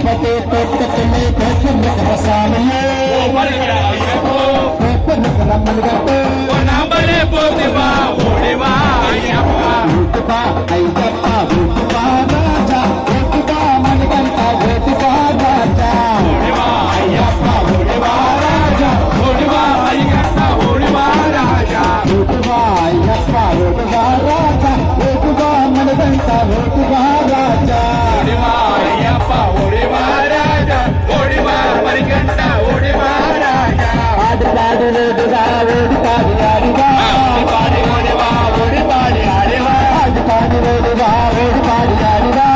மதே தொட்டலே போக்குற சாமியே மணிகண்ட ஐயப்போ போக்குற மணிகண்ட நாமளே போதிவா ஓடிவா ஐயப்பா ஓட்டுவா ஐயப்பா ஓட்டுவா ராஜா ஓட்டுவா மணிகண்ட ஓட்டுவா ராஜா ஓடிவா ஐயப்பா ஓடிவா ராஜா ஓடிவா மணிகண்ட ஓடிவா ராஜா ஓட்டுவா ஐயப்பா ஓட்டுவா ராஜா ஓட்டுவா மணிகண்ட ஓட்டுவா ராஜா ஓடிவா ஐயப்பா ஓடிவா ராஜா ஓடிவா மணிகண்ட ஓடிவா ராஜா ஆடு பாடு ஓடுவா ஓடி பாடி ஆடுவா பாடி ஓடிவா ஓடி பாடி ஆடிவா ஆடு பாடு ஓடுவா ஓடி பாடி ஆடுவா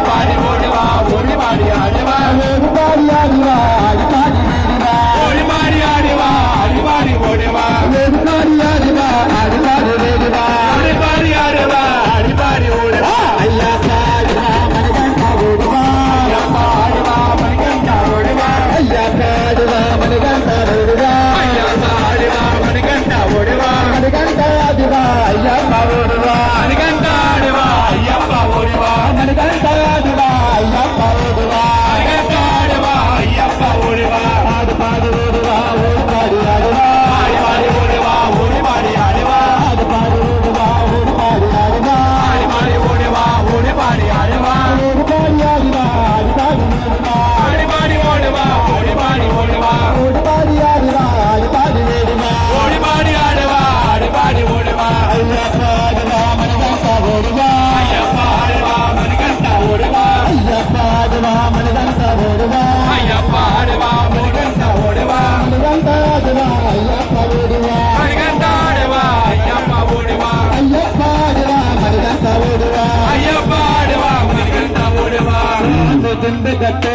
பாடி ஓடிவா ஓடி பாடி ஆடிவா ஓடி பாடி ஆடுவா ஆடு பாடி ஓடுவா ஓடி பாடி ஆடிவா ஆடி பாடி ஓடிவா ஓடி பாடி ஆடுவா ஆடு பாடி ஓடுவா ஓடி பாடி ஆடிவா ஆடி பாடி ஓடிவா ஐயா பாடுவா மணிகண்ட ஓடுவா ஐயப்பா ஆடிவா மணிகண்ட ஓடிவா ஐயா பாடுவா மணிகண்ட ஓடுவா ஐயப்பா ஆடிவா மணிகண்ட ஓடிவா மணிகண்ட ஆடுவா ஐயா பாடுவா மணிகண்ட ஆடிவா ஐயப்பா ஓடிவா மணிகண்ட ஆடுவா ஐயா பாடுவா மணிகண்ட ஆடிவா ஐயப்பா ஓடிவா ஆடு பாடு ஓடுவா ஓடி பாடி ஆடுவா ஆடி பாடி ஓடிவா ஓடி பாடி ஆடிவா ஆடு பாடு ஓடுவா ஓடி பாடி ஆடுவா ஆடி பாடி ஓடிவா ஓடி பாடி ஆடிவா ஓடி பாடி ஆடுவா ஆடு பாடி ஓடுவா ஆடி பாடி ஓடிவா ஓடி பாடி ஓடிவா ஓடி பாடி ஆடுவா ஆடு பாடி ஓடுவா ஓடி பாடி ஆடிவா ஆடி பாடி ஓடிவா ஐயா பாடுவா மணிகண்ட ஓடுவா ஐயப்பா ஆடிவா மணிகண்ட ஓடிவா ஐயா பாடுவா மணிகண்ட ஓடுவா ஐயப்பா ஆடிவா மணிகண்ட ஓடிவா மணிகண்ட ஆடுவா ஐயா பாடுவா மணிகண்ட ஆடிவா ஐயப்பா ஓடிவா ஐயா பாடுவா மணிகண்ட ஓடுவா ஐயப்பா ஆடிவா மணிகண்ட ஓடிவா திண்டு கட்டு